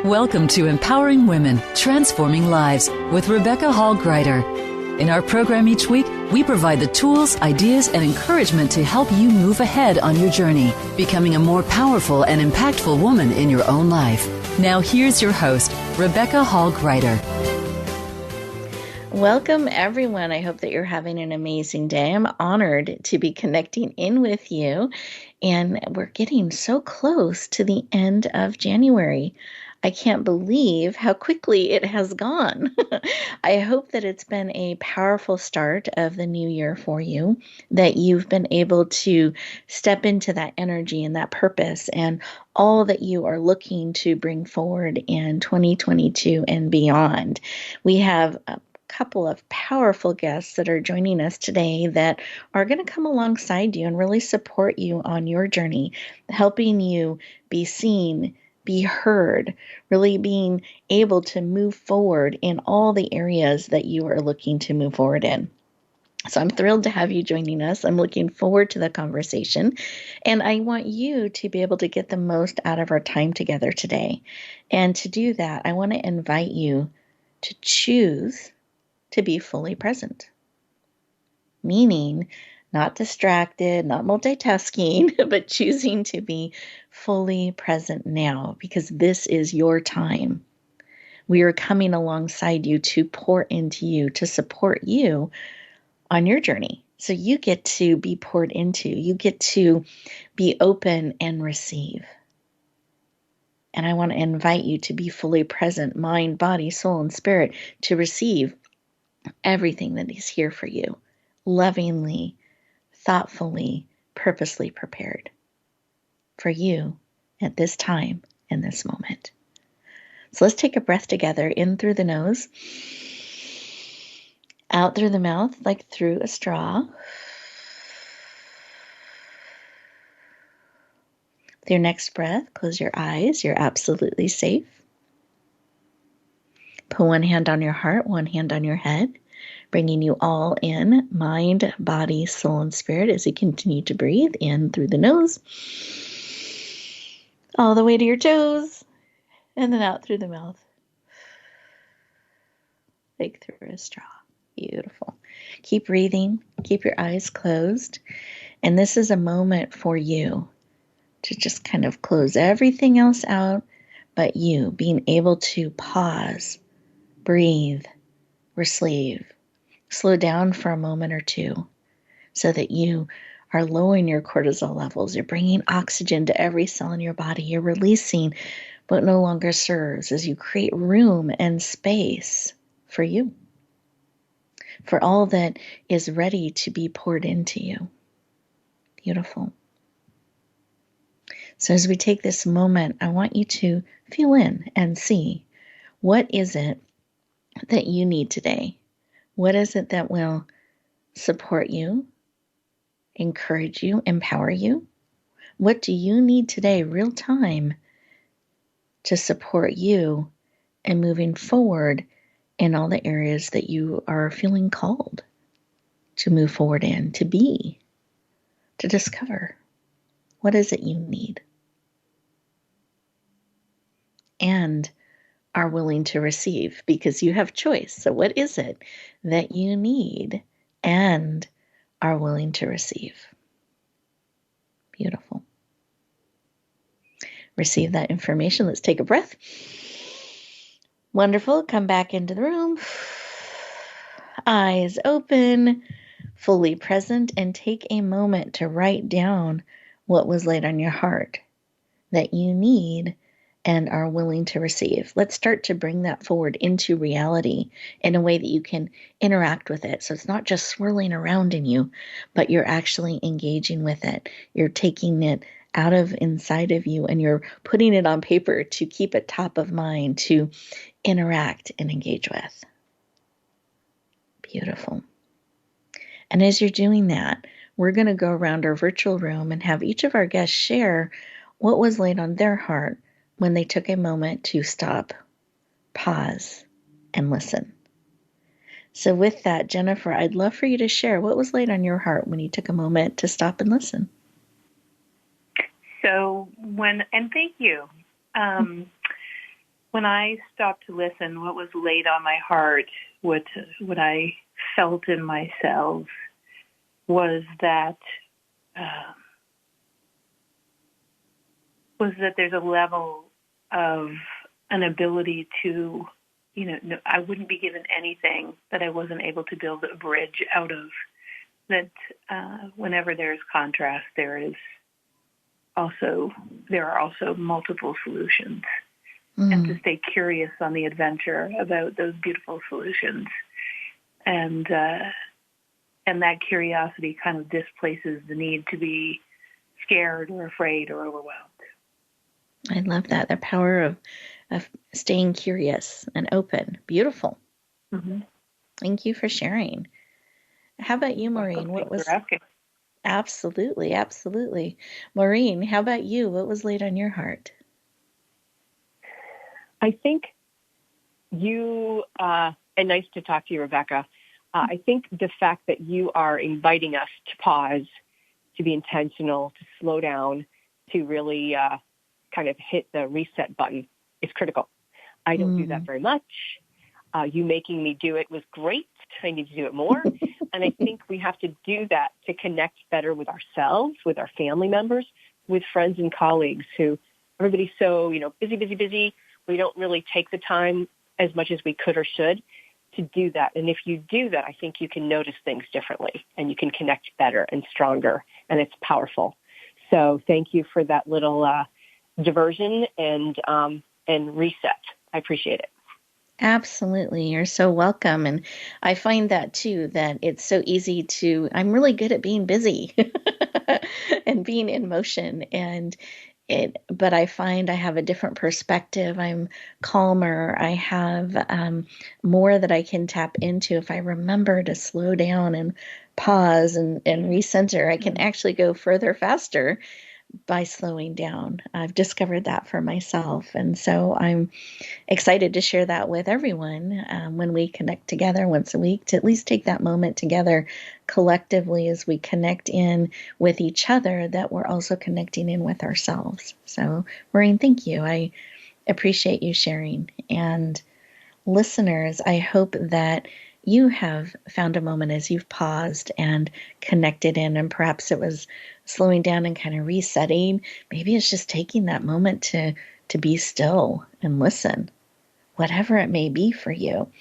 Welcome to Empowering Women, Transforming Lives with Rebecca Hall-Gruyter. In our program each week, we provide the tools, ideas, and encouragement to help you move ahead on your journey, becoming a more powerful and impactful woman in your own life. Now here's your host, Rebecca Hall-Gruyter. Welcome, everyone. I hope that you're having an amazing day. I'm honored to be connecting in with you, and we're getting so close to the end of January. I can't believe how quickly it has gone. I hope that it's been a powerful start of the new year for you, that you've been able to step into that energy and that purpose and all that you are looking to bring forward in 2022 and beyond. We have a couple of powerful guests that are joining us today that are going to come alongside you and really support you on your journey, helping you be seen, be heard, really being able to move forward in all the areas that you are looking to move forward in. So I'm thrilled to have you joining us. I'm looking forward to the conversation, and I want you to be able to get the most out of our time together today. And to do that, I want to invite you to choose to be fully present, meaning not distracted, not multitasking, but choosing to be fully present now, because this is your time. We are coming alongside you to pour into you, to support you on your journey. So you get to be poured into, you get to be open and receive. And I want to invite you to be fully present, mind, body, soul, and spirit, to receive everything that is here for you, lovingly, thoughtfully, purposely prepared for you at this time and this moment. So let's take a breath together, in through the nose, out through the mouth like through a straw. With your next breath, close your eyes. You're absolutely safe. Put one hand on your heart, one hand on your head, bringing you all in, mind, body, soul, and spirit, as you continue to breathe in through the nose, all the way to your toes, and then out through the mouth, like through a straw. Beautiful. Keep breathing, keep your eyes closed, and this is a moment for you to just kind of close everything else out, but you being able to pause, breathe, receive, slow down for a moment or two so that you are lowering your cortisol levels. You're bringing oxygen to every cell in your body. You're releasing what no longer serves as you create room and space for you, for all that is ready to be poured into you. Beautiful. So as we take this moment, I want you to feel in and see, what is it that you need today? What is it that will support you, encourage you, empower you? What do you need today, real time, to support you in moving forward in all the areas that you are feeling called to move forward in, to be, to discover? What is it you need? And are willing to receive, because you have choice. So what is it that you need and are willing to receive? Beautiful. Receive that information. Let's take a breath. Wonderful. Come back into the room. Eyes open, fully present, and take a moment to write down what was laid on your heart that you need and are willing to receive. Let's start to bring that forward into reality in a way that you can interact with it. So it's not just swirling around in you, but you're actually engaging with it. You're taking it out of inside of you and you're putting it on paper to keep it top of mind, to interact and engage with. Beautiful. And as you're doing that, we're going to go around our virtual room and have each of our guests share what was laid on their heart when they took a moment to stop, pause, and listen. So with that, Jennifer, I'd love for you to share what was laid on your heart when you took a moment to stop and listen. And thank you. When when I stopped to listen, what was laid on my heart, what I felt in my cells was that there's a level of an ability to, I wouldn't be given anything that I wasn't able to build a bridge out of. That whenever there's contrast, there are also multiple solutions. And to stay curious on the adventure about those beautiful solutions. And that curiosity kind of displaces the need to be scared or afraid or overwhelmed. I love that. The power of staying curious and open. Beautiful. Mm-hmm. Thank you for sharing. How about you, Maureen? What was asking? Absolutely, absolutely. Maureen, how about you? What was laid on your heart? I think and nice to talk to you, Rebecca. I think the fact that you are inviting us to pause, to be intentional, to slow down, to really kind of hit the reset button is critical. I don't do that very much. You making me do it was great. I need to do it more. And I think we have to do that to connect better with ourselves, with our family members, with friends and colleagues who everybody's so, busy. We don't really take the time as much as we could or should to do that. And if you do that, I think you can notice things differently and you can connect better and stronger, and it's powerful. So thank you for that little diversion and reset. I appreciate it. Absolutely. You're so welcome. And I find that too, that it's so easy I'm really good at being busy and being in motion. But I find I have a different perspective. I'm calmer. I have more that I can tap into. If I remember to slow down and pause and recenter, I can actually go further faster by slowing down. I've discovered that for myself. And so I'm excited to share that with everyone when we connect together once a week, to at least take that moment together collectively as we connect in with each other, that we're also connecting in with ourselves. So, Maureen, thank you. I appreciate you sharing. And listeners, I hope that you have found a moment as you've paused and connected in, and perhaps it was slowing down and kind of resetting. Maybe it's just taking that moment to be still and listen, whatever it may be for you.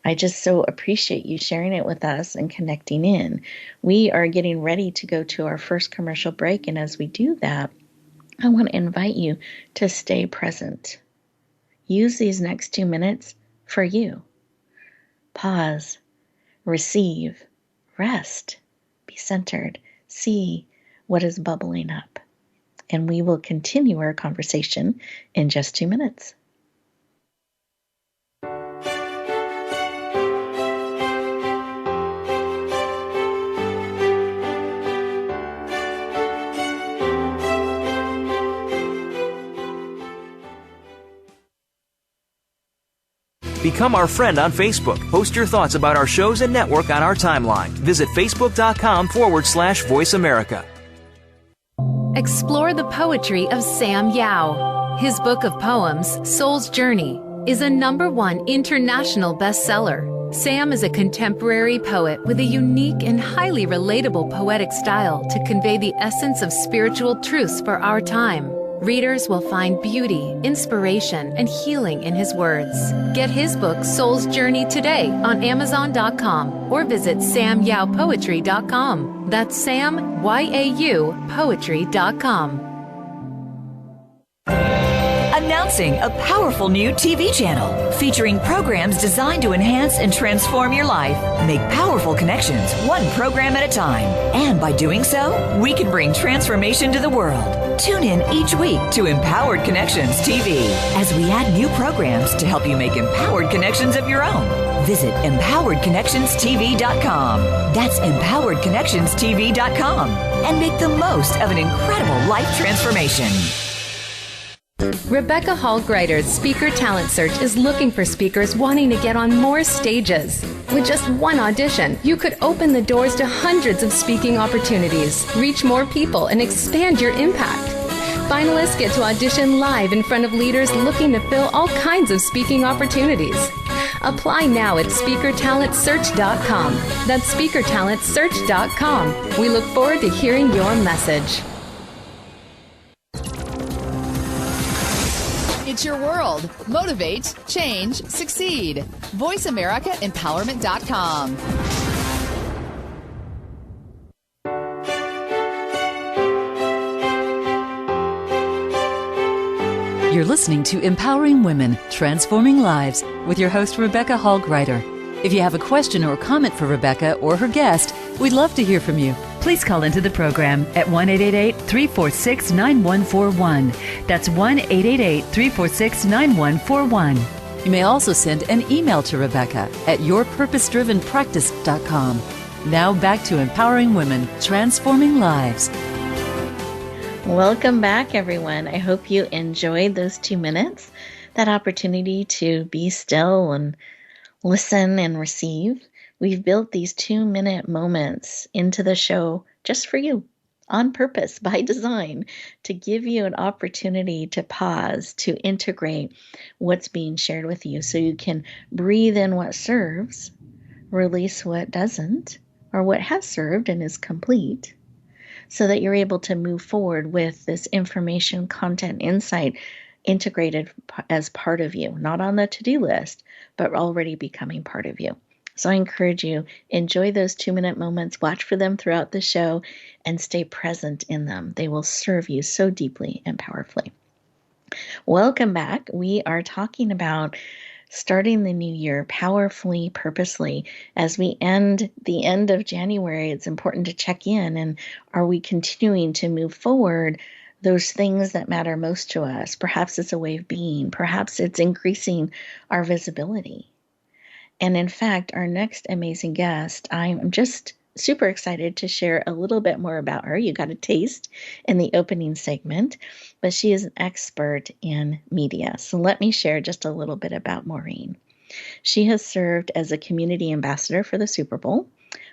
I just so appreciate you sharing it with us and connecting in. We are getting ready to go to our first commercial break, and as we do that, I want to invite you to stay present. Use these next 2 minutes for you. Pause, receive, rest, be centered, see what is bubbling up. And we will continue our conversation in just 2 minutes. Become our friend on Facebook. Post your thoughts about our shows and network on our timeline. Visit facebook.com/Voice America. Explore the poetry of Sam Yao. His book of poems, Soul's Journey, is a #1 international bestseller. Sam is a contemporary poet with a unique and highly relatable poetic style to convey the essence of spiritual truths for our time. Readers will find beauty, inspiration, and healing in his words. Get his book, Soul's Journey, today on Amazon.com or visit SamYaoPoetry.com. That's Sam, Y-A-U, Poetry.com. Announcing a powerful new TV channel featuring programs designed to enhance and transform your life. Make powerful connections, one program at a time. And by doing so, we can bring transformation to the world. Tune in each week to Empowered Connections TV as we add new programs to help you make empowered connections of your own. Visit EmpoweredConnectionsTV.com. That's EmpoweredConnectionsTV.com. And make the most of an incredible life transformation. Rebecca Hall Gruyter's Speaker Talent Search is looking for speakers wanting to get on more stages. With just one audition, you could open the doors to hundreds of speaking opportunities, reach more people, and expand your impact. Finalists get to audition live in front of leaders looking to fill all kinds of speaking opportunities. Apply now at speakertalentsearch.com. That's speakertalentsearch.com. We look forward to hearing your message. It's your world. Motivate, change, succeed. VoiceAmericaEmpowerment.com. You're listening to Empowering Women, Transforming Lives with your host, Rebecca Hall Gruyter. If you have a question or comment for Rebecca or her guest, we'd love to hear from you. Please call into the program at 1-888-346-9141. That's 1-888-346-9141. You may also send an email to Rebecca at yourpurposedrivenpractice.com. Now back to Empowering Women, Transforming Lives. Welcome back, everyone. I hope you enjoyed those 2 minutes, that opportunity to be still and listen and receive. We've built these 2-minute moments into the show just for you, on purpose, by design, to give you an opportunity to pause, to integrate what's being shared with you so you can breathe in what serves, release what doesn't, or what has served and is complete, so that you're able to move forward with this information, content, insight integrated as part of you, not on the to-do list, but already becoming part of you. So I encourage you, enjoy those 2-minute moments, watch for them throughout the show, and stay present in them. They will serve you so deeply and powerfully. Welcome back. We are talking about starting the new year powerfully, purposely. As we end the end of January, it's important to check in. And are we continuing to move forward those things that matter most to us? Perhaps it's a way of being. Perhaps it's increasing our visibility. And in fact, our next amazing guest, I'm just super excited to share a little bit more about her. You got a taste in the opening segment, but she is an expert in media. So let me share just a little bit about Maureen. She has served as a community ambassador for the Super Bowl,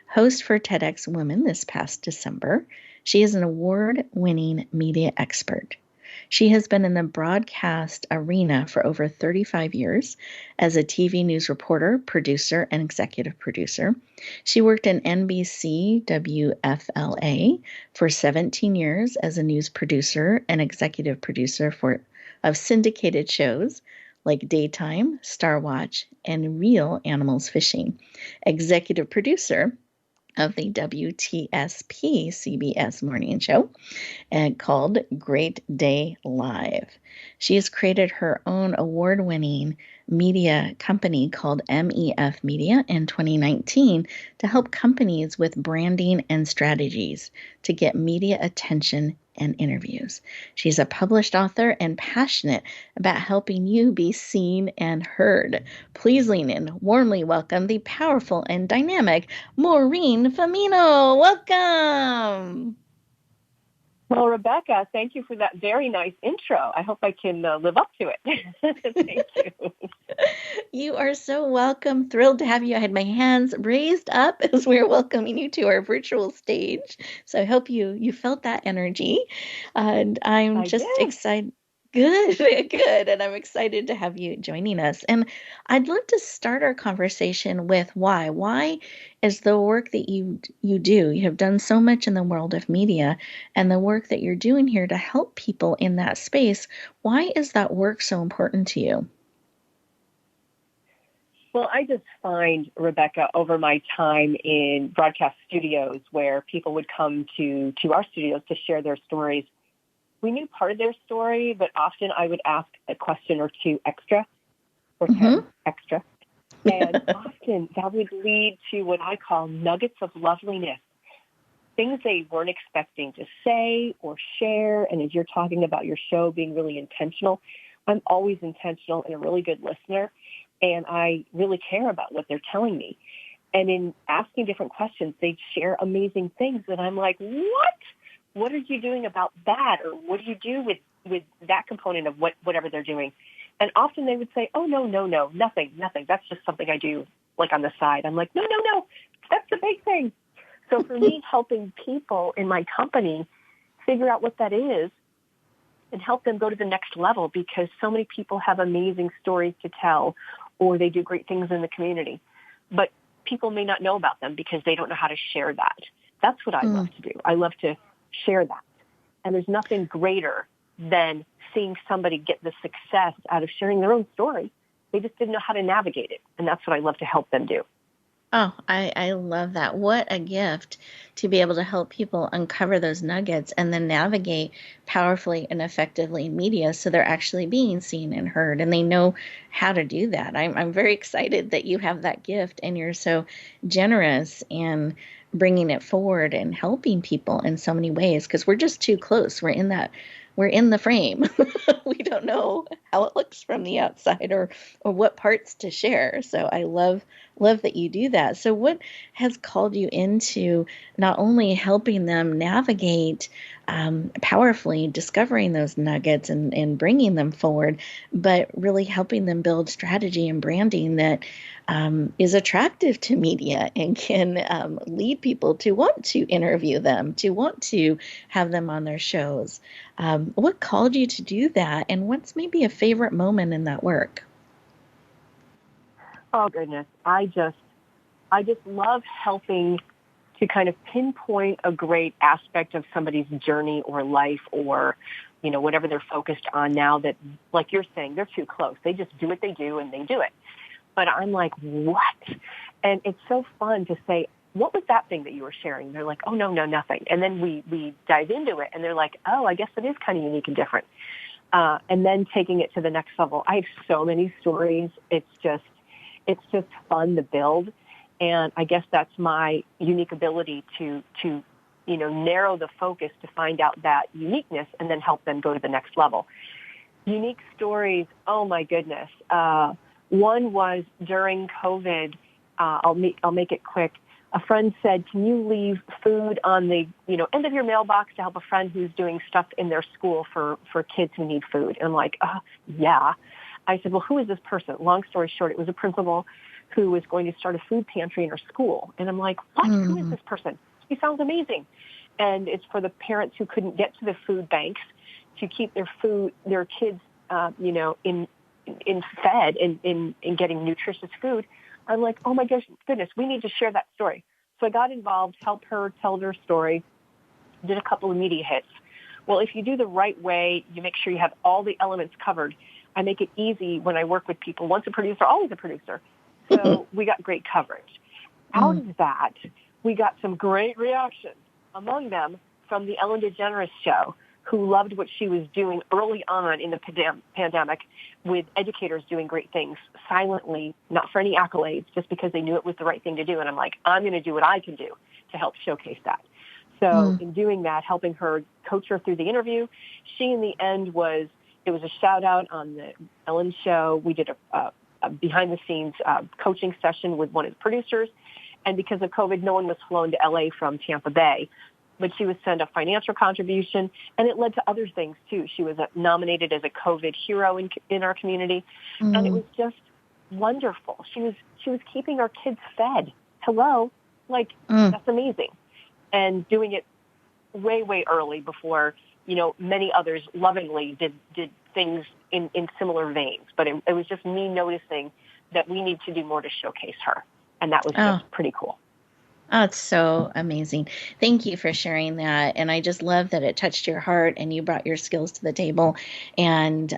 host for TEDx Women this past December. She is an award-winning media expert. She has been in the broadcast arena for over 35 years as a TV news reporter, producer, and executive producer. She worked in NBC WFLA for 17 years as a news producer and executive producer of syndicated shows like Daytime, Star Watch, and Real Animals Fishing. Executive producer of the WTSP CBS morning show called Great Day Live. She has created her own award-winning media company called MEF Media in 2019 to help companies with branding and strategies to get media attention and interviews. She's a published author and passionate about helping you be seen and heard. Please lean in, warmly welcome the powerful and dynamic Maureen Famiano. Welcome. Well, Rebecca, thank you for that very nice intro. I hope I can live up to it. Thank you. You are so welcome. Thrilled to have you. I had my hands raised up as we were welcoming you to our virtual stage. So I hope you felt that energy. And I'm just excited. Good. And I'm excited to have you joining us. And I'd love to start our conversation with why. Why is the work that you do? You have done so much in the world of media, and the work that you're doing here to help people in that space. Why is that work so important to you? Well, I just find, Rebecca, over my time in broadcast studios where people would come to our studios to share their stories, we knew part of their story, but often I would ask a question or two extra, or 10 extra. And often that would lead to what I call nuggets of loveliness, things they weren't expecting to say or share. And as you're talking about your show being really intentional, I'm always intentional and a really good listener. And I really care about what they're telling me. And in asking different questions, they'd share amazing things that I'm like, what? What are you doing about that? Or what do you do with that component of whatever they're doing? And often they would say, oh, no, nothing. That's just something I do like on the side. I'm like, no, that's the big thing. So for me, helping people in my company figure out what that is and help them go to the next level, because so many people have amazing stories to tell, or they do great things in the community, but people may not know about them because they don't know how to share that. That's what I love to do. I love to share that. And there's nothing greater than seeing somebody get the success out of sharing their own story. They just didn't know how to navigate it. And that's what I love to help them do. Oh, I love that. What a gift to be able to help people uncover those nuggets and then navigate powerfully and effectively in media so they're actually being seen and heard, and they know how to do that. I'm very excited that you have that gift and you're so generous in bringing it forward and helping people in so many ways, because we're just too close. We're in the frame. We don't know how it looks from the outside or what parts to share. So I love that you do that. So what has called you into not only helping them navigate powerfully, discovering those nuggets and bringing them forward, but really helping them build strategy and branding that is attractive to media and can lead people to want to interview them, to want to have them on their shows? What called you to do that, and what's maybe a favorite moment in that work? Oh, goodness. I just love helping to kind of pinpoint a great aspect of somebody's journey or life, or, whatever they're focused on now that, like you're saying, they're too close. They just do what they do and they do it. But I'm like, what? And it's so fun to say, what was that thing that you were sharing? They're like, oh, no, nothing. And then we dive into it and they're like, oh, I guess it is kind of unique and different. And then taking it to the next level. I have so many stories. It's just fun to build. And I guess that's my unique ability to narrow the focus to find out that uniqueness and then help them go to the next level. Unique stories, oh my goodness. One was during COVID. I'll make it quick. A friend said, can you leave food on the end of your mailbox to help a friend who's doing stuff in their school for kids who need food? And I'm like, yeah. I said, well, who is this person? Long story short, it was a principal who was going to start a food pantry in her school. And I'm like, what? Who is this person? He sounds amazing. And it's for the parents who couldn't get to the food banks to keep their kids, in fed and in getting nutritious food. I'm like, oh my goodness, we need to share that story. So I got involved, helped her tell her story, did a couple of media hits. Well, if you do the right way, you make sure you have all the elements covered. I make it easy when I work with people. Once a producer, always a producer. So we got great coverage. Out of that, we got some great reactions, among them from the Ellen DeGeneres show, who loved what she was doing early on in the pandemic with educators doing great things silently, not for any accolades, just because they knew it was the right thing to do. And I'm like, I'm going to do what I can do to help showcase that. So in doing that, helping her, coach her through the interview, she in the end it was a shout out on the Ellen show. We did a behind the scenes coaching session with one of the producers. And because of COVID, no one was flown to LA from Tampa Bay, but she was sent a financial contribution, and it led to other things too. She was nominated as a COVID hero in our community, and it was just wonderful. She was keeping our kids fed. Hello, that's amazing, and doing it way early before many others lovingly did things in similar veins. But it was just me noticing that we need to do more to showcase her, and that was just pretty cool. Oh, it's so amazing. Thank you for sharing that. And I just love that it touched your heart and you brought your skills to the table and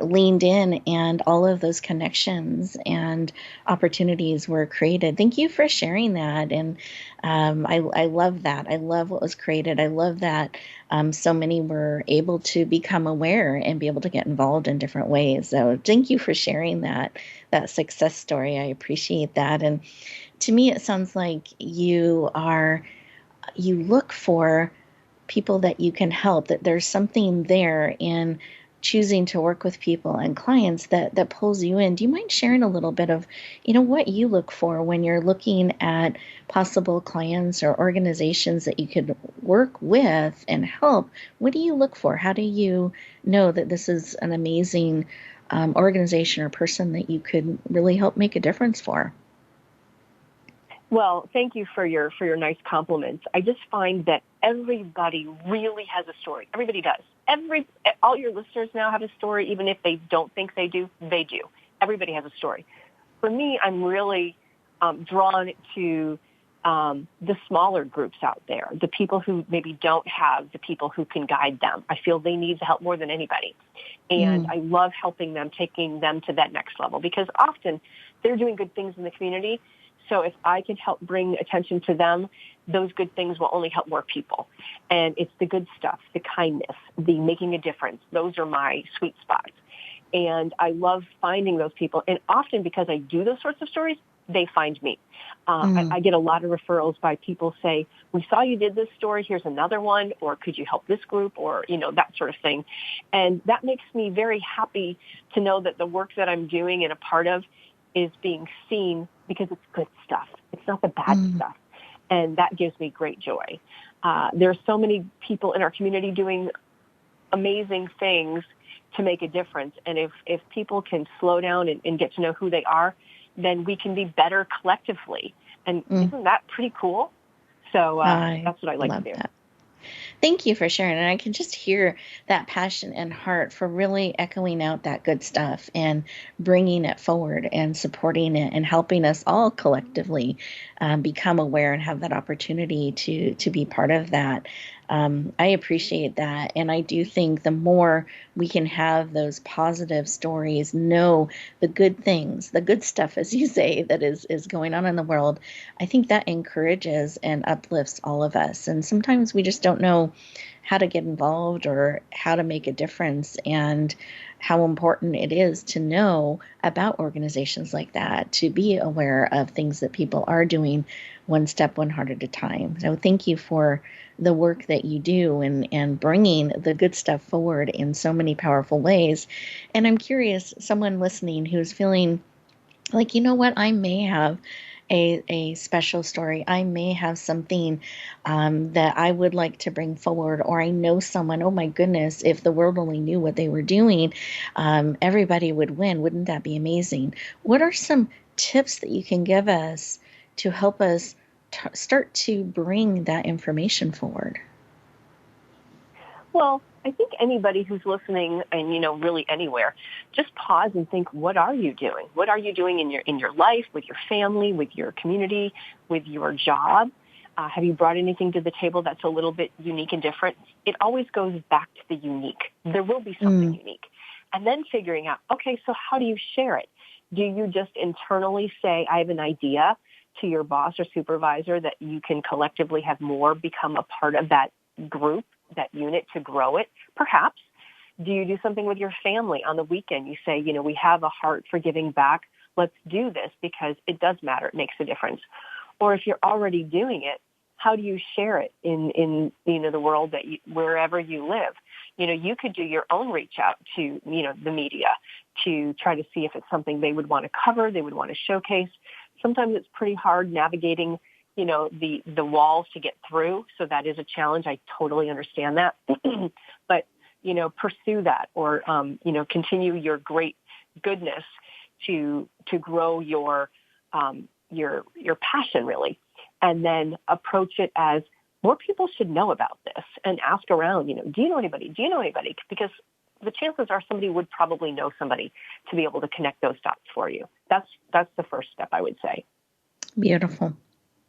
leaned in, and all of those connections and opportunities were created. Thank you for sharing that. And I love that. I love what was created. I love that so many were able to become aware and be able to get involved in different ways. So thank you for sharing that success story. I appreciate that. And to me, it sounds like you look for people that you can help, that there's something there in choosing to work with people and clients that pulls you in. Do you mind sharing a little bit of, what you look for when you're looking at possible clients or organizations that you could work with and help? What do you look for? How do you know that this is an amazing organization or person that you could really help make a difference for? Well, thank you for your nice compliments. I just find that everybody really has a story. Everybody does. All your listeners now have a story, even if they don't think they do. They do. Everybody has a story. For me, I'm really drawn to the smaller groups out there, the people who maybe don't have the people who can guide them. I feel they need the help more than anybody. And I love helping them, taking them to that next level, because often they're doing good things in the community. So if I can help bring attention to them, those good things will only help more people. And it's the good stuff, the kindness, the making a difference. Those are my sweet spots. And I love finding those people. And often because I do those sorts of stories, they find me. I get a lot of referrals by people say, we saw you did this story, here's another one, or could you help this group, or, that sort of thing. And that makes me very happy to know that the work that I'm doing and a part of is being seen, because it's good stuff. It's not the bad stuff. And that gives me great joy. There are so many people in our community doing amazing things to make a difference. And if people can slow down and get to know who they are, then we can be better collectively. And isn't that pretty cool? So that's what I like to do. That. Thank you for sharing. And I can just hear that passion and heart for really echoing out that good stuff and bringing it forward and supporting it and helping us all collectively become aware and have that opportunity to be part of that. I appreciate that. And I do think the more we can have those positive stories, know the good things, the good stuff, as you say, that is going on in the world, I think that encourages and uplifts all of us. And sometimes we just don't know how to get involved or how to make a difference, and how important it is to know about organizations like that, to be aware of things that people are doing one step, one heart at a time. So thank you for the work that you do and bringing the good stuff forward in so many powerful ways. And I'm curious, someone listening who's feeling like, you know what, I may have a special story. I may have something that I would like to bring forward, or I know someone, oh my goodness, if the world only knew what they were doing, everybody would win. Wouldn't that be amazing? What are some tips that you can give us to help us start to bring that information forward? Well, I think anybody who's listening, and really anywhere, just pause and think, what are you doing? What are you doing in your life, with your family, with your community, with your job? Have you brought anything to the table that's a little bit unique and different? It always goes back to the unique. There will be something unique. And then figuring out, okay, so how do you share it? Do you just internally say, I have an idea, to your boss or supervisor that you can collectively have more become a part of that group, that unit, to grow it? Perhaps. Do you do something with your family on the weekend? You say, we have a heart for giving back. Let's do this because it does matter. It makes a difference. Or if you're already doing it, how do you share it in the world that wherever you live? You could do your own reach out to, the media to try to see if it's something they would want to cover, they would want to showcase. Sometimes it's pretty hard navigating, the walls to get through. So that is a challenge. I totally understand that. But, pursue that, or, continue your great goodness to grow your passion, really. And then approach it as, more people should know about this, and ask around, do you know anybody? Do you know anybody? Because the chances are somebody would probably know somebody to be able to connect those dots for you. That's the first step, I would say. Beautiful.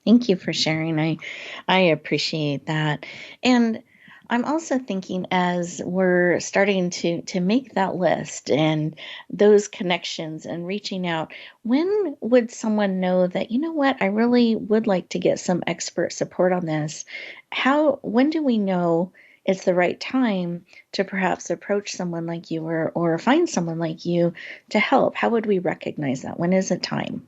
Thank you for sharing. I appreciate that. And I'm also thinking, as we're starting to make that list and those connections and reaching out, when would someone know that, you know what, I really would like to get some expert support on this? When do we know it's the right time to perhaps approach someone like you, or find someone like you to help? How would we recognize that? When is it time?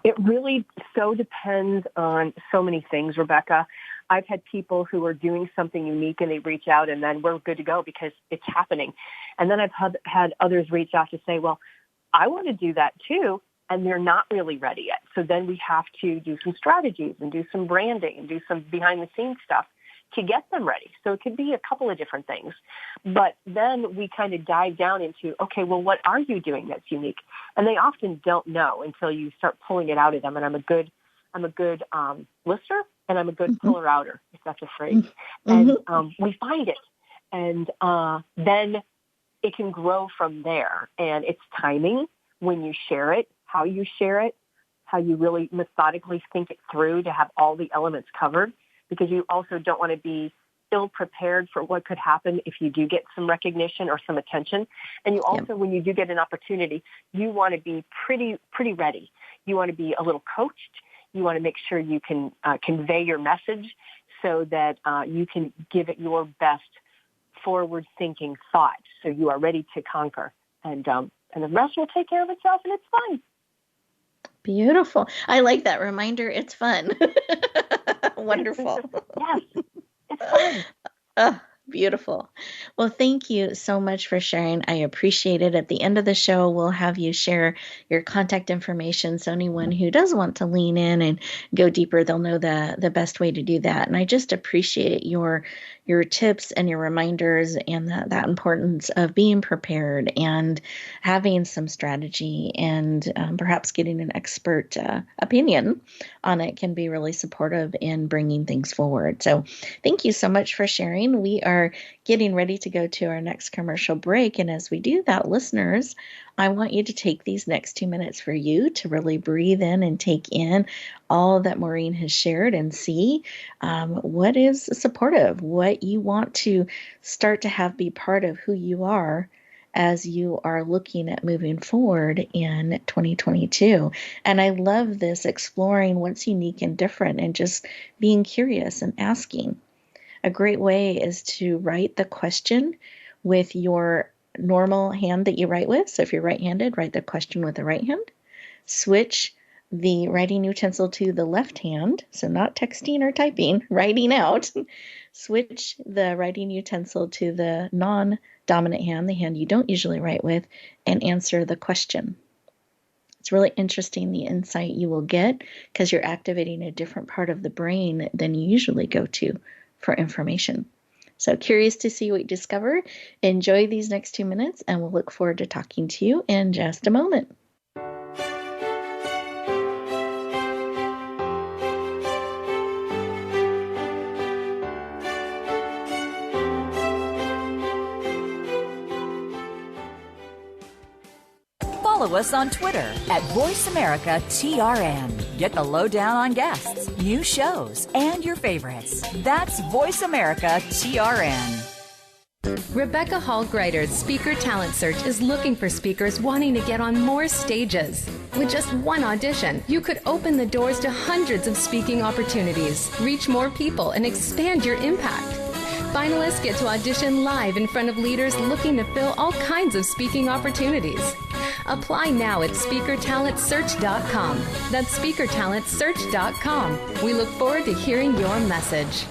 It really so depends on so many things, Rebecca. I've had people who are doing something unique and they reach out, and then we're good to go because it's happening. And then I've had others reach out to say, well, I want to do that too, and they're not really ready yet. So then we have to do some strategies and do some branding and do some behind-the-scenes stuff to get them ready. So it could be a couple of different things. But then we kind of dive down into, okay, well, what are you doing that's unique? And they often don't know until you start pulling it out of them. And I'm a good listener, and I'm a good puller outer, if that's a phrase. And we find it. And then it can grow from there. And it's timing when you share it, how you share it, how you really methodically think it through to have all the elements covered, because you also don't want to be ill-prepared for what could happen if you do get some recognition or some attention. And you also, when you do get an opportunity, you want to be pretty ready. You want to be a little coached. You want to make sure you can convey your message so that you can give it your best forward-thinking thought, so you are ready to conquer. And the rest will take care of itself, and it's fun. Beautiful. I like that reminder. It's fun. Wonderful. Yes, it's fun. Beautiful. Well, thank you so much for sharing. I appreciate it. At the end of the show, we'll have you share your contact information, so anyone who does want to lean in and go deeper, they'll know the best way to do that. And I just appreciate your tips and your reminders, and that importance of being prepared and having some strategy, and perhaps getting an expert opinion on it can be really supportive in bringing things forward. So thank you so much for sharing. We are getting ready to go to our next commercial break. And as we do that, listeners, I want you to take these next 2 minutes for you to really breathe in and take in all that Maureen has shared, and see what is supportive, what you want to start to have be part of who you are as you are looking at moving forward in 2022. And I love this, exploring what's unique and different, and just being curious and asking. A great way is to write the question with your normal hand that you write with. So if you're right-handed, write the question with the right hand. Switch the writing utensil to the left hand, so not texting or typing, writing out. Switch the writing utensil to the non-dominant hand, the hand you don't usually write with, and answer the question. It's really interesting, the insight you will get, because you're activating a different part of the brain than you usually go to for information. So curious to see what you discover. Enjoy these next 2 minutes, and we'll look forward to talking to you in just a moment. Follow us on Twitter at VoiceAmericaTRN. Get the lowdown on guests, new shows, and your favorites. That's VoiceAmericaTRN. Rebecca Hall Gruyter's Speaker Talent Search is looking for speakers wanting to get on more stages. With just one audition, you could open the doors to hundreds of speaking opportunities, reach more people, and expand your impact. Finalists get to audition live in front of leaders looking to fill all kinds of speaking opportunities. Apply now at SpeakerTalentSearch.com. That's SpeakerTalentSearch.com. We look forward to hearing your message.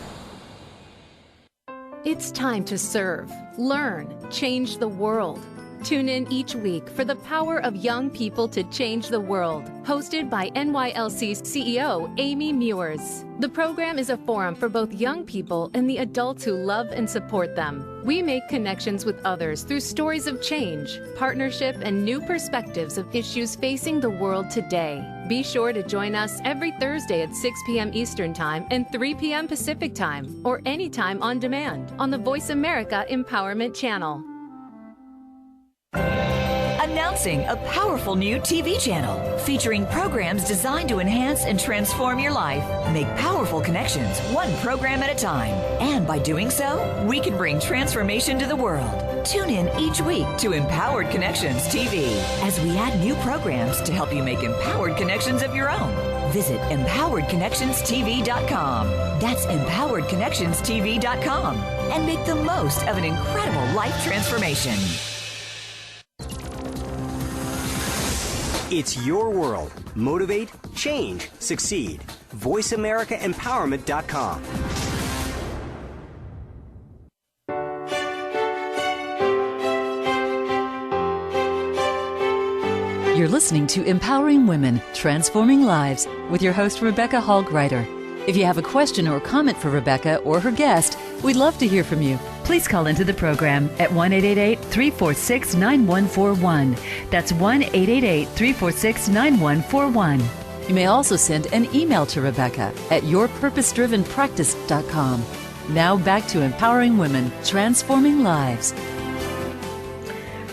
It's time to serve, learn, change the world. Tune in each week for the power of young people to change the world. Hosted by NYLC CEO Amy Mewers. The program is a forum for both young people and the adults who love and support them. We make connections with others through stories of change, partnership, and new perspectives of issues facing the world today. Be sure to join us every Thursday at 6 p.m. Eastern Time and 3 p.m. Pacific Time, or anytime on demand on the Voice America Empowerment Channel. Announcing a powerful new TV channel featuring programs designed to enhance and transform your life. Make powerful connections, one program at a time. And by doing so, we can bring transformation to the world. Tune in each week to Empowered Connections TV as we add new programs to help you make empowered connections of your own. Visit EmpoweredConnectionsTV.com. That's EmpoweredConnectionsTV.com. And make the most of an incredible life transformation. It's your world. Motivate, change, succeed. VoiceAmericaEmpowerment.com. You're listening to Empowering Women, Transforming Lives with your host, Rebecca Hall Gruyter. If you have a question or comment for Rebecca or her guest, we'd love to hear from you. Please call into the program at 1-888-346-9141. That's 1-888-346-9141. You may also send an email to Rebecca at yourpurposedrivenpractice.com. Now back to empowering women, transforming lives.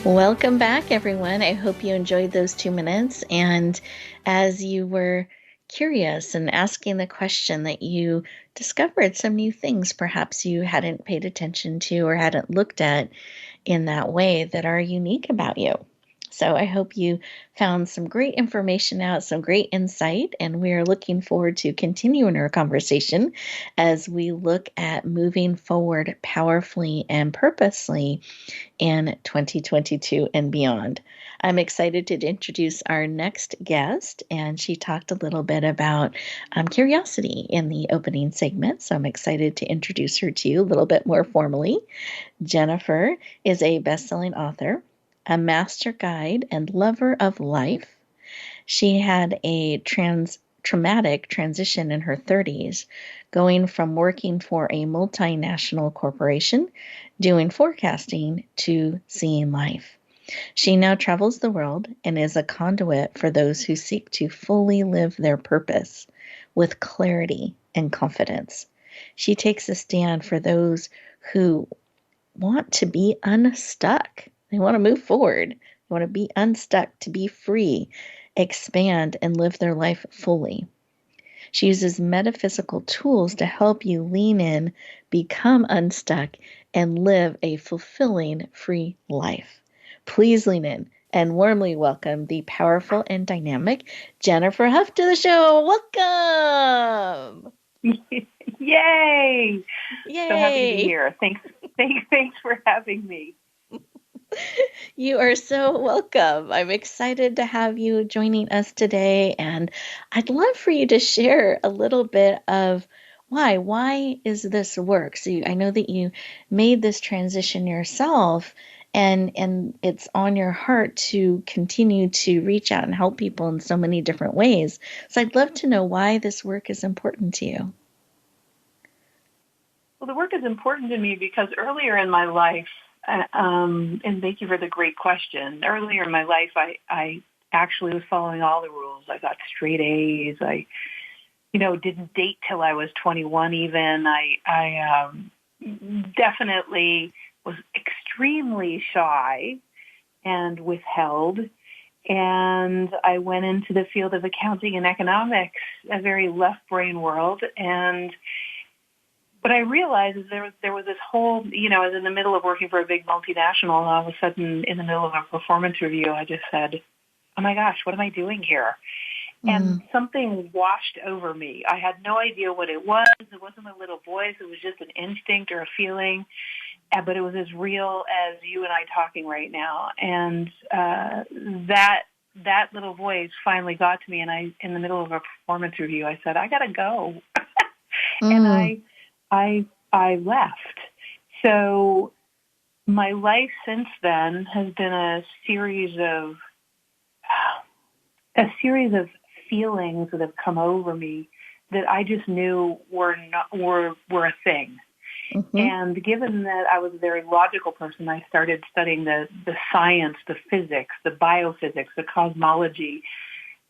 Welcome back, everyone. I hope you enjoyed those 2 minutes. And as you were curious and asking the question, that you discovered some new things perhaps you hadn't paid attention to or hadn't looked at in that way that are unique about you. So I hope you found some great information out, some great insight, and we are looking forward to continuing our conversation as we look at moving forward powerfully and purposely in 2022 and beyond. I'm excited to introduce our next guest, and she talked a little bit about curiosity in the opening segment, so I'm excited to introduce her to you a little bit more formally. Jennifer is a best-selling author, a master guide, and lover of life. She had a traumatic transition in her 30s, going from working for a multinational corporation, doing forecasting, to seeing life. She now travels the world and is a conduit for those who seek to fully live their purpose with clarity and confidence. She takes a stand for those who want to be unstuck. They want to move forward. They want to be unstuck, to be free, expand, and live their life fully. She uses metaphysical tools to help you lean in, become unstuck, and live a fulfilling, free life. Please lean in and warmly welcome the powerful and dynamic Jennifer Hough to the show. Welcome! Yay! Yay! So happy to be here. Thanks for having me. You are so welcome. I'm excited to have you joining us today, and I'd love for you to share a little bit of why is this work? So I know that you made this transition yourself, and it's on your heart to continue to reach out and help people in so many different ways. So I'd love to know why this work is important to you. Well, the work is important to me because earlier in my life, and thank you for the great question. Earlier in my life, I actually was following all the rules. I got straight A's. I, didn't date till I was 21 even. I definitely was extremely shy and withheld. And I went into the field of accounting and economics, a very left brain world. And what I realized is there was this whole, I was in the middle of working for a big multinational, and all of a sudden, in the middle of a performance review, I just said, oh my gosh, what am I doing here? And something washed over me. I had no idea what it was. It wasn't a little voice. It was just an instinct or a feeling, but it was as real as you and I talking right now. And that little voice finally got to me, and in the middle of a performance review, I said, I got to go. And I left. So my life since then has been a series of feelings that have come over me that I just knew were a thing. Mm-hmm. And given that I was a very logical person, I started studying the science, the physics, the biophysics, the cosmology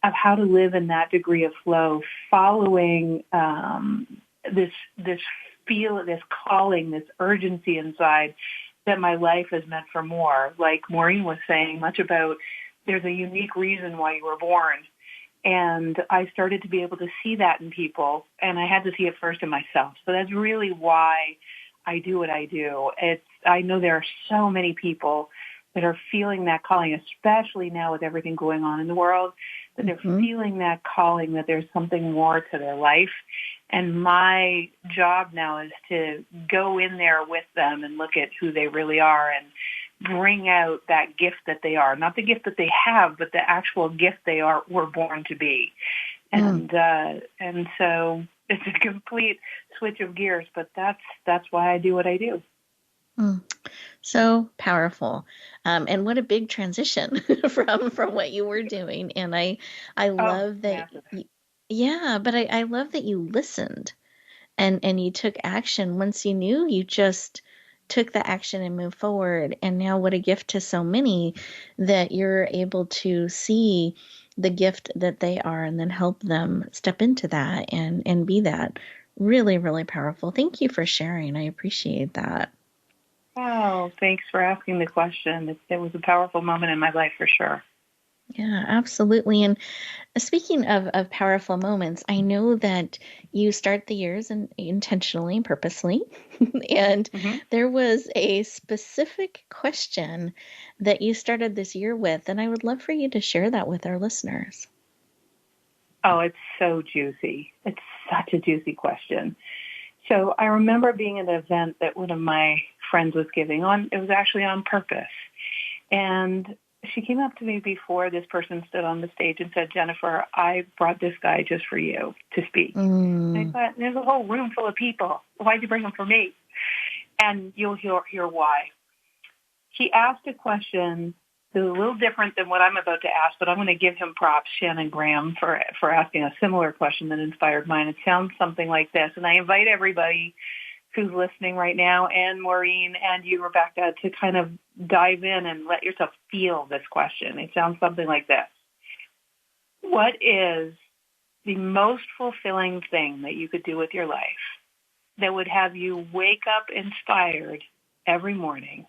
of how to live in that degree of flow, following this calling, this urgency inside that my life is meant for more. Like Maureen was saying, much about there's a unique reason why you were born. And I started to be able to see that in people, and I had to see it first in myself. So that's really why I do what I do. I know there are so many people that are feeling that calling, especially now with everything going on in the world, that they're feeling that calling, that there's something more to their life. And my job now is to go in there with them and look at who they really are and bring out that gift that they are. Not the gift that they have, but the actual gift they were born to be. And so it's a complete switch of gears, but that's why I do what I do. So powerful. And what a big transition from what you were doing. And I love that. But I love that you listened. and you took action. Once you knew, you just took the action and moved forward. And now what a gift to so many that you're able to see the gift that they are and then help them step into that and be that. Really, really powerful. Thank you for sharing. I appreciate that. Oh, thanks for asking the question. It was a powerful moment in my life for sure. Yeah, absolutely. And speaking of powerful moments, I know that you start the years intentionally and purposely. And there was a specific question that you started this year with, and I would love for you to share that with our listeners. Oh, it's so juicy. It's such a juicy question. So I remember being at an event that one of my friends was giving on. It was actually on purpose. And she came up to me before this person stood on the stage and said, Jennifer, I brought this guy just for you to speak. And I thought, there's a whole room full of people. Why'd you bring him for me? And you'll hear why. He asked a question that was a little different than what I'm about to ask, but I'm going to give him props, Shannon Graham, for asking a similar question that inspired mine. It sounds something like this. And I invite everybody who's listening right now, and Maureen and you, Rebecca, to kind of dive in and let yourself feel this question. It sounds something like this. What is the most fulfilling thing that you could do with your life that would have you wake up inspired every morning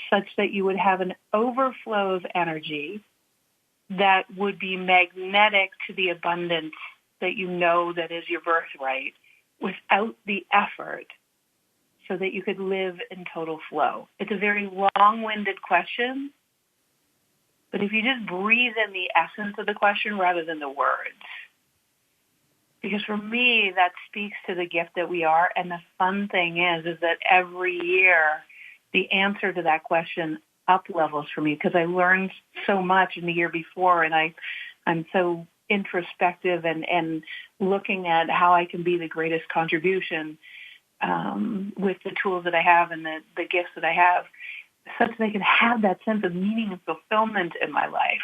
such that you would have an overflow of energy that would be magnetic to the abundance that you know that is your birthright without the effort, so that you could live in total flow? It's a very long-winded question, but if you just breathe in the essence of the question rather than the words, because for me, that speaks to the gift that we are. And the fun thing is that every year, the answer to that question up levels for me, because I learned so much in the year before, and I'm so introspective and looking at how I can be the greatest contribution with the tools that I have and the gifts that I have, such that I can have that sense of meaning and fulfillment in my life.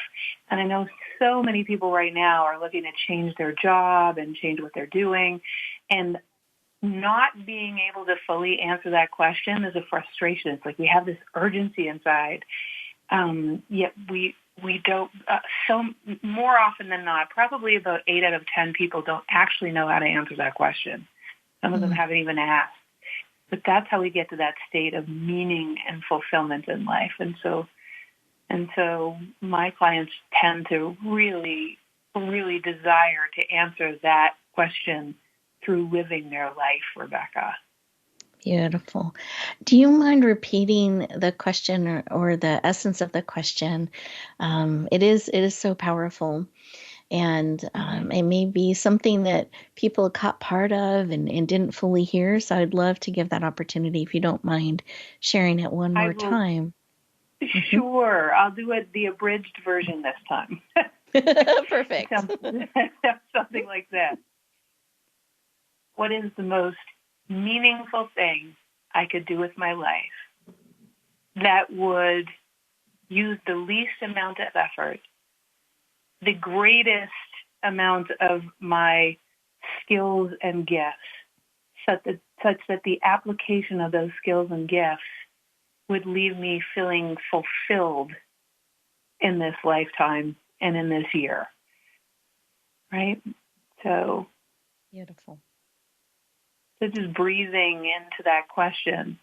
And I know so many people right now are looking to change their job and change what they're doing, and not being able to fully answer that question is a frustration. It's like we have this urgency inside, yet we don't, so more often than not, probably about 8 out of 10 people don't actually know how to answer that question. Some of them haven't even asked. But that's how we get to that state of meaning and fulfillment in life. And so my clients tend to really, really desire to answer that question through living their life, Rebecca. Beautiful. Do you mind repeating the question or the essence of the question? It is so powerful. And it may be something that people caught part of and didn't fully hear. So I'd love to give that opportunity, if you don't mind sharing it one more time. Sure. I'll do the abridged version this time. Perfect. Something like that. What is the most meaningful thing I could do with my life that would use the least amount of effort, the greatest amount of my skills and gifts, such that the application of those skills and gifts would leave me feeling fulfilled in this lifetime and in this year, right? So beautiful. So just breathing into that question.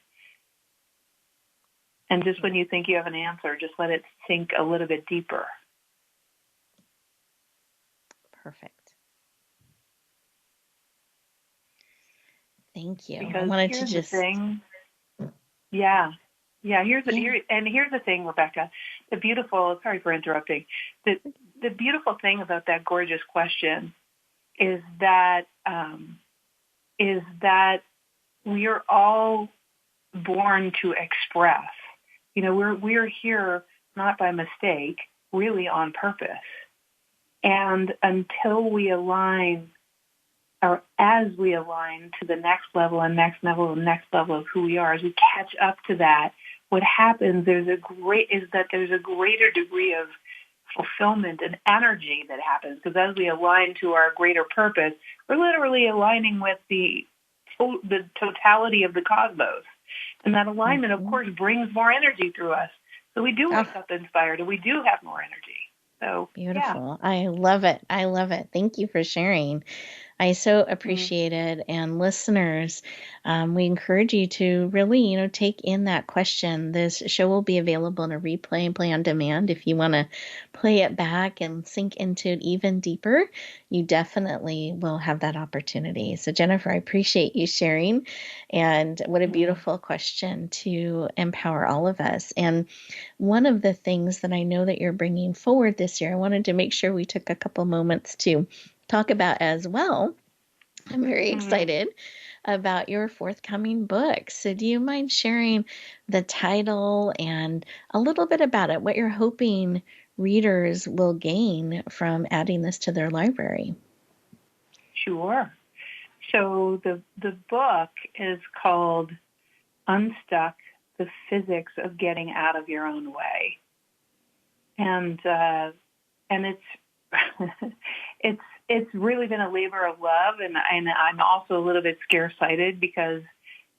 And just when you think you have an answer, just let it sink a little bit deeper. Perfect. Thank you. Because I wanted here's to just the thing. Yeah. Here's the thing, Rebecca. Sorry for interrupting. The beautiful thing about that gorgeous question is that we are all born to express. You know, we're here not by mistake, really on purpose. And until we align, or as we align to the next level and next level and next level of who we are, as we catch up to that, what happens there's a greater degree of fulfillment and energy that happens, because as we align to our greater purpose, we're literally aligning with the the totality of the cosmos. And that alignment, of course, brings more energy through us. So we do wake up inspired, and we do have more energy. So beautiful. Yeah. I love it. I love it. Thank you for sharing. I so appreciate it. And listeners, we encourage you to really, take in that question. This show will be available in a replay and play on demand. If you want to play it back and sink into it even deeper, you definitely will have that opportunity. So Jennifer, I appreciate you sharing. And what a beautiful question to empower all of us. And one of the things that I know that you're bringing forward this year, I wanted to make sure we took a couple moments to talk about as well. I'm very excited about your forthcoming book. So do you mind sharing the title and a little bit about it, what you're hoping readers will gain from adding this to their library? Sure. So the book is called Unstuck: The Physics of Getting Out of Your Own Way. And it's really been a labor of love, and I'm also a little bit scare-sighted because,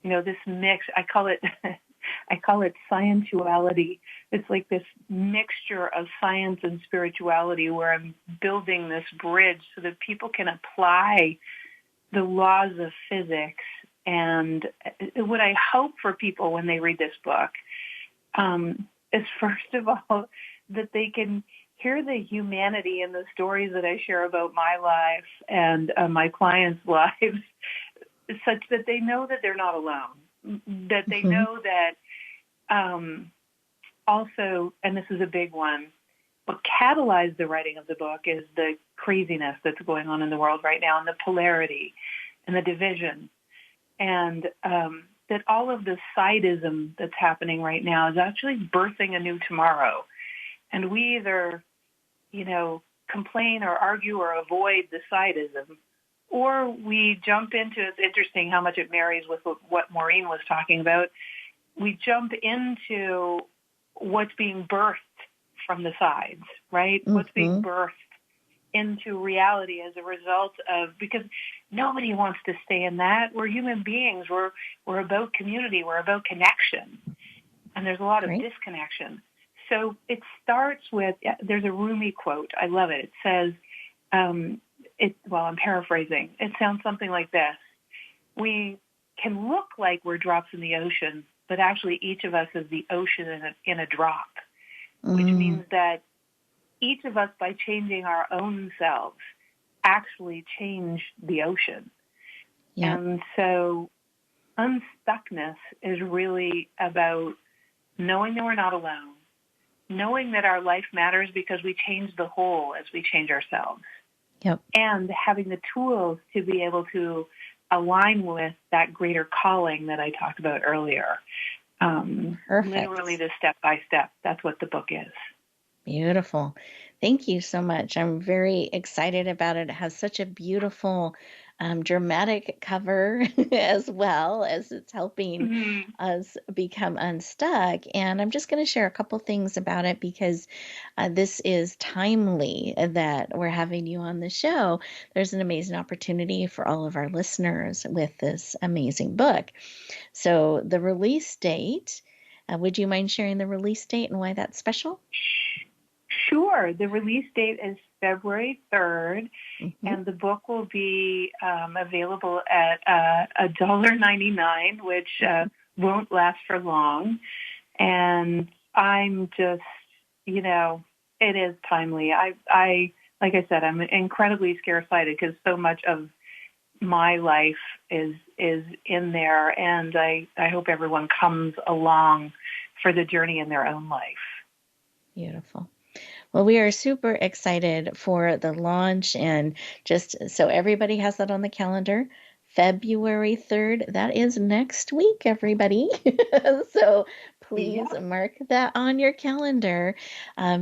this mix, I call it scientuality. It's like this mixture of science and spirituality where I'm building this bridge so that people can apply the laws of physics. And what I hope for people when they read this book is, first of all, that they can hear the humanity in the stories that I share about my life and my clients' lives, such that they know that they're not alone, that they know that also, and this is a big one, what catalyzed the writing of the book is the craziness that's going on in the world right now, and the polarity and the division, and that all of the sidism that's happening right now is actually birthing a new tomorrow. And we either, complain or argue or avoid the sidism, or we jump into, it's interesting how much it marries with what Maureen was talking about, we jump into what's being birthed from the sides, right? What's being birthed into reality as a result of, because nobody wants to stay in that. We're human beings. We're about community. We're about connection. And there's a lot of disconnection. So it starts with, there's a Rumi quote. I love it. It says, I'm paraphrasing. It sounds something like this. We can look like we're drops in the ocean, but actually each of us is the ocean in a drop, which means that each of us, by changing our own selves, actually change the ocean. Yep. And so unstuckness is really about knowing that we're not alone, knowing that our life matters because we change the whole as we change ourselves. Yep. And having the tools to be able to align with that greater calling that I talked about earlier. Literally the step by step. That's what the book is. Beautiful. Thank you so much. I'm very excited about it. It has such a beautiful, dramatic cover as well, as it's helping us become unstuck. And I'm just going to share a couple things about it because this is timely that we're having you on the show. There's an amazing opportunity for all of our listeners with this amazing book. So the release date, would you mind sharing the release date and why that's special? Sure. The release date is February 3rd, and the book will be available at $1.99, which won't last for long. And I'm just, it is timely. I like I said, I'm incredibly scare-sighted because so much of my life is in there, and I hope everyone comes along for the journey in their own life. Beautiful. Well, we are super excited for the launch, and just so everybody has that on the calendar, February 3rd, that is next week, everybody. So please mark that on your calendar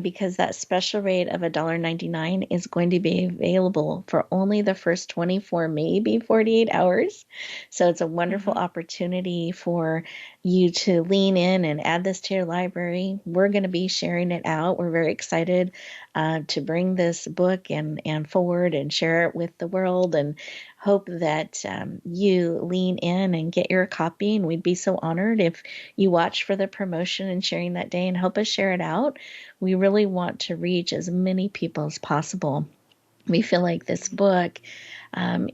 because that special rate of $1.99 is going to be available for only the first 24, maybe 48 hours. So it's a wonderful opportunity for you to lean in and add this to your library. We're going to be sharing it out. We're very excited to bring this book and forward and share it with the world, and hope that you lean in and get your copy. And we'd be so honored if you watch for the promotion and sharing that day and help us share it out. We really want to reach as many people as possible. We feel like this book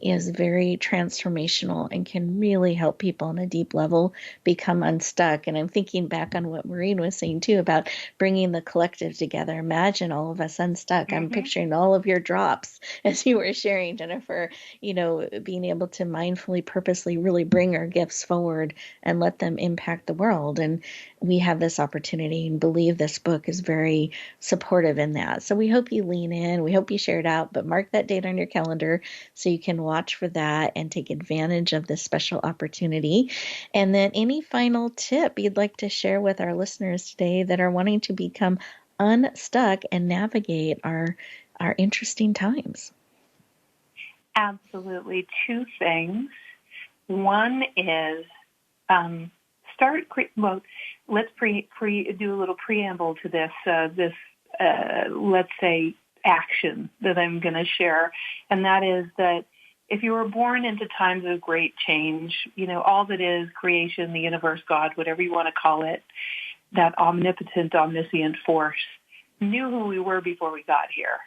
is very transformational and can really help people on a deep level become unstuck. And I'm thinking back on what Maureen was saying too about bringing the collective together. Imagine all of us unstuck. I'm picturing all of your drops as you were sharing, Jennifer, being able to mindfully, purposely really bring our gifts forward and let them impact the world. And we have this opportunity and believe this book is very supportive in that. So we hope you lean in. We hope you share it out, but mark that date on your calendar so you can watch for that and take advantage of this special opportunity. And then any final tip you'd like to share with our listeners today that are wanting to become unstuck and navigate our interesting times? Absolutely. Two things. One is let's do a little preamble to this let's say action that I'm going to share, and that is that if you were born into times of great change, all that is creation, the universe, God, whatever you want to call it, that omnipotent, omniscient force knew who we were before we got here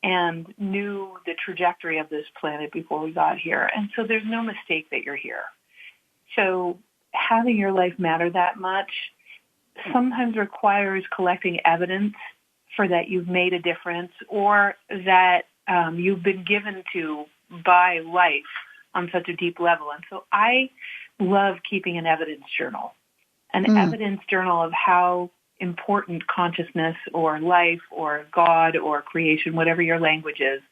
and knew the trajectory of this planet before we got here. And so there's no mistake that you're here. So having your life matter that much sometimes requires collecting evidence for that you've made a difference, or that you've been given to by life on such a deep level. And so I love keeping an evidence journal, evidence journal of how important consciousness or life or God or creation, whatever your language is,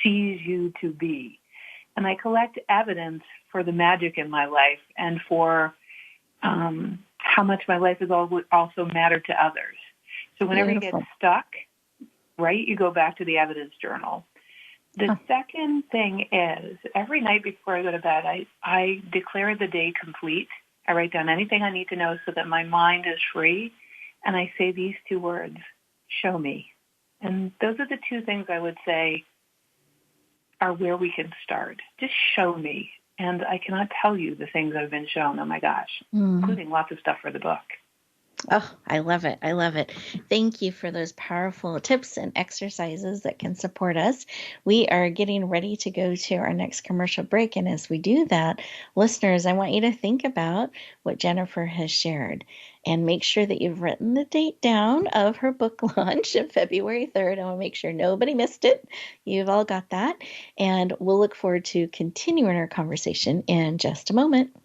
sees you to be. And I collect evidence for the magic in my life and for how much my life has also mattered to others. So whenever you get stuck, right, you go back to the evidence journal. The second thing is every night before I go to bed, I declare the day complete. I write down anything I need to know so that my mind is free. And I say these two words, show me. And those are the two things I would say are where we can start. Just show me. And I cannot tell you the things I've been shown, oh my gosh, including lots of stuff for the book. Oh, I love it. I love it. Thank you for those powerful tips and exercises that can support us. We are getting ready to go to our next commercial break. And as we do that, listeners, I want you to think about what Jennifer has shared and make sure that you've written the date down of her book launch of February 3rd. I want to make sure nobody missed it. You've all got that. And we'll look forward to continuing our conversation in just a moment.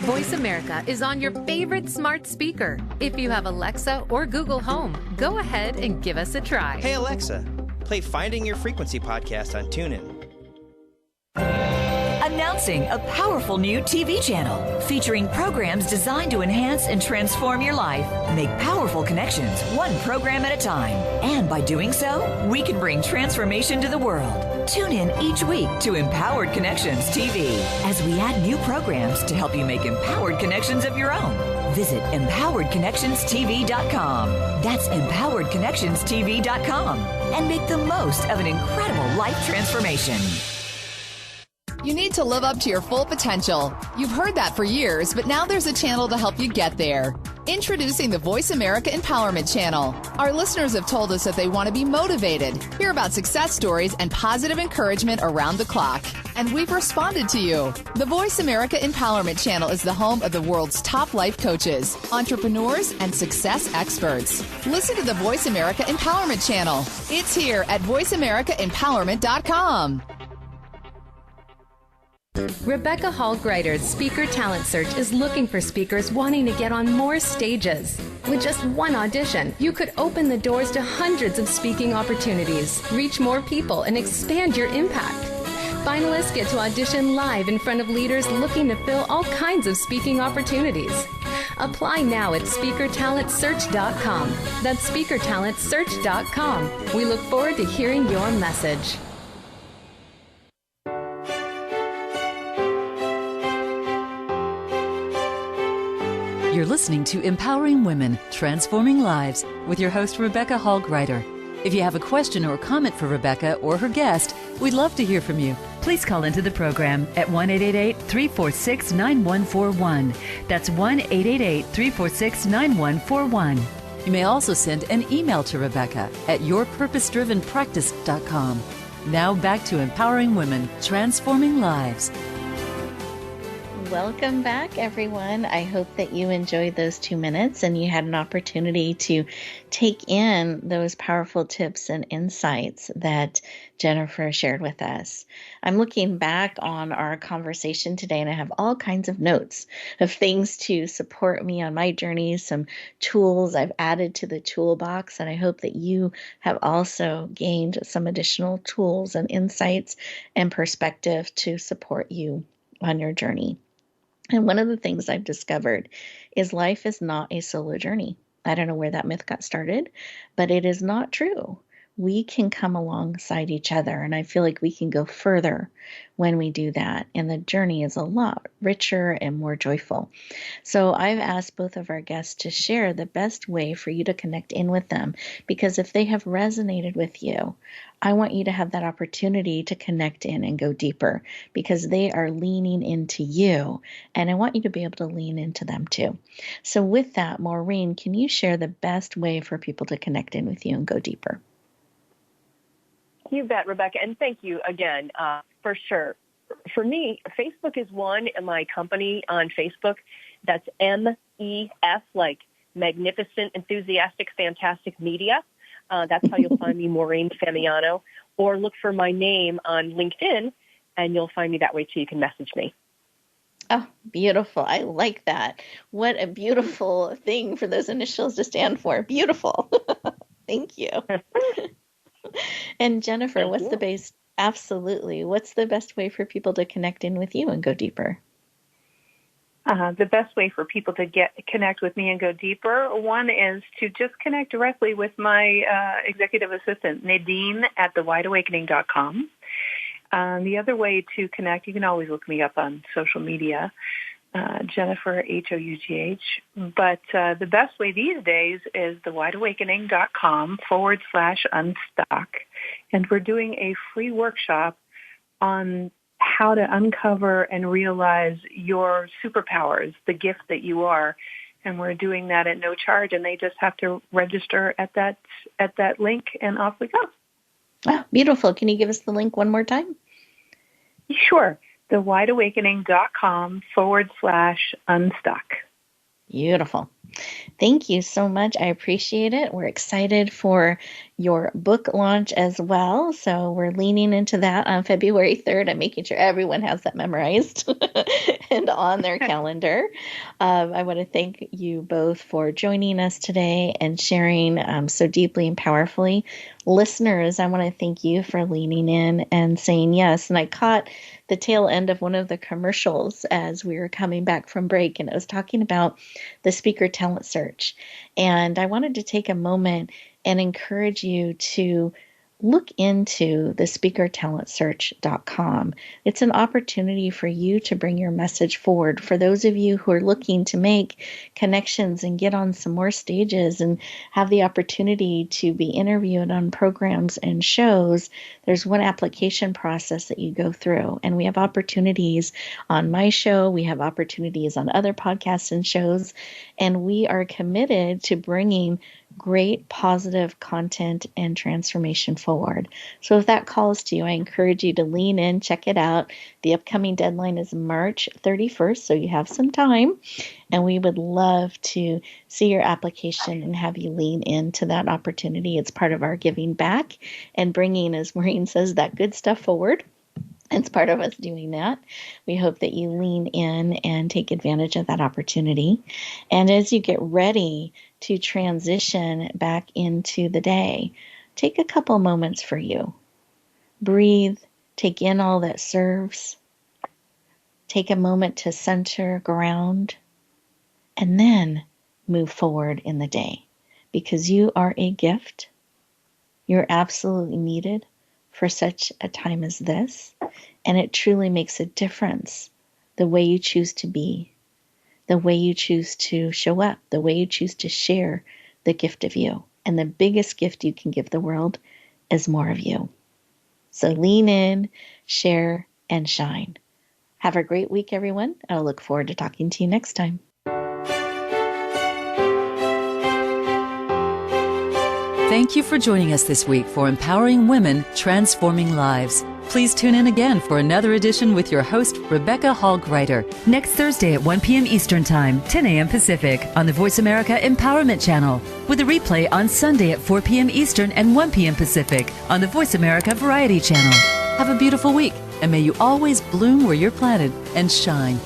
Voice America is on your favorite smart speaker. If you have Alexa or Google Home, go ahead and give us a try. Hey Alexa, play Finding Your Frequency podcast on TuneIn. Announcing a powerful new TV channel featuring programs designed to enhance and transform your life. Make powerful connections, one program at a time. And by doing so, we can bring transformation to the world. Tune in each week to Empowered Connections TV as we add new programs to help you make empowered connections of your own. Visit empoweredconnectionstv.com. That's empoweredconnectionstv.com. And make the most of an incredible life transformation. You need to live up to your full potential. You've heard that for years, but now there's a channel to help you get there. Introducing the Voice America Empowerment Channel. Our listeners have told us that they want to be motivated, hear about success stories, and positive encouragement around the clock. And we've responded to you. The Voice America Empowerment Channel is the home of the world's top life coaches, entrepreneurs, and success experts. Listen to the Voice America Empowerment Channel. It's here at voiceamericaempowerment.com. Rebecca Hall Gruyter's Speaker Talent Search is looking for speakers wanting to get on more stages. With just one audition, you could open the doors to hundreds of speaking opportunities, reach more people, and expand your impact. Finalists get to audition live in front of leaders looking to fill all kinds of speaking opportunities. Apply now at speakertalentsearch.com. That's speakertalentsearch.com. We look forward to hearing your message. You're listening to Empowering Women, Transforming Lives with your host, Rebecca Hall-Gruyter. If you have a question or comment for Rebecca or her guest, we'd love to hear from you. Please call into the program at 1-888-346-9141. That's 1-888-346-9141. You may also send an email to Rebecca at yourpurposedrivenpractice.com. Now back to Empowering Women, Transforming Lives. Welcome back, everyone. I hope that you enjoyed those 2 minutes and you had an opportunity to take in those powerful tips and insights that Jennifer shared with us. I'm looking back on our conversation today and I have all kinds of notes of things to support me on my journey, some tools I've added to the toolbox, and I hope that you have also gained some additional tools and insights and perspective to support you on your journey. And one of the things I've discovered is life is not a solo journey. I don't know where that myth got started, but it is not true. We can come alongside each other, and I feel like we can go further when we do that. And the journey is a lot richer and more joyful. So I've asked both of our guests to share the best way for you to connect in with them, because if they have resonated with you, I want you to have that opportunity to connect in and go deeper, because they are leaning into you, and I want you to be able to lean into them too. So with that, Maureen, can you share the best way for people to connect in with you and go deeper? You bet, Rebecca, and thank you again, for sure. For me, Facebook is one, and my company on Facebook, that's MEF, like Magnificent, Enthusiastic, Fantastic Media. That's how you'll find me, Maureen Famiano, or look for my name on LinkedIn, and you'll find me that way too. You can message me. Oh, beautiful. I like that. What a beautiful thing for those initials to stand for. Beautiful. Thank you. And Jennifer, what's the best? Absolutely. What's the best way for people to connect in with you and go deeper? The best way for people to connect with me and go deeper, one is to just connect directly with my executive assistant, Nadine, at thewideawakening.com. The other way to connect, you can always look me up on social media, Jennifer, Hough. But the best way these days is thewideawakening.com/unstuck. And we're doing a free workshop on how to uncover and realize your superpowers, the gift that you are. And we're doing that at no charge, and they just have to register at that link, and off we go. Oh, beautiful. Can you give us the link one more time? Sure. thewideawakening.com/unstuck. Beautiful. Thank you so much. I appreciate it. We're excited for your book launch as well. So we're leaning into that on February 3rd. I'm making sure everyone has that memorized and on their calendar. I want to thank you both for joining us today and sharing so deeply and powerfully. Listeners, I want to thank you for leaning in and saying yes. And I caught the tail end of one of the commercials as we were coming back from break, and it was talking about the speaker talent search. And I wanted to take a moment and encourage you to look into the speakertalentsearch.com. It's an opportunity for you to bring your message forward. For those of you who are looking to make connections and get on some more stages and have the opportunity to be interviewed on programs and shows, there's one application process that you go through. And we have opportunities on my show. We have opportunities on other podcasts and shows. And we are committed to bringing great positive content and transformation forward. So if that calls to you, I encourage you to lean in, check it out. The upcoming deadline is March 31st, so you have some time. And we would love to see your application and have you lean into that opportunity. It's part of our giving back and bringing, as Maureen says, that good stuff forward. It's part of us doing that. We hope that you lean in and take advantage of that opportunity. And as you get ready to transition back into the day, take a couple moments for you. Breathe, take in all that serves. Take a moment to center, ground, and then move forward in the day, because you are a gift. You're absolutely needed for such a time as this, and it truly makes a difference the way you choose to be, the way you choose to show up, the way you choose to share the gift of you. And the biggest gift you can give the world is more of you. So lean in, share, and shine. Have a great week, everyone. I'll look forward to talking to you next time. Thank you for joining us this week for Empowering Women, Transforming Lives. Please tune in again for another edition with your host, Rebecca Hall-Gruyter, next Thursday at 1 p.m. Eastern Time, 10 a.m. Pacific, on the Voice America Empowerment Channel, with a replay on Sunday at 4 p.m. Eastern and 1 p.m. Pacific on the Voice America Variety Channel. Have a beautiful week, and may you always bloom where you're planted and shine.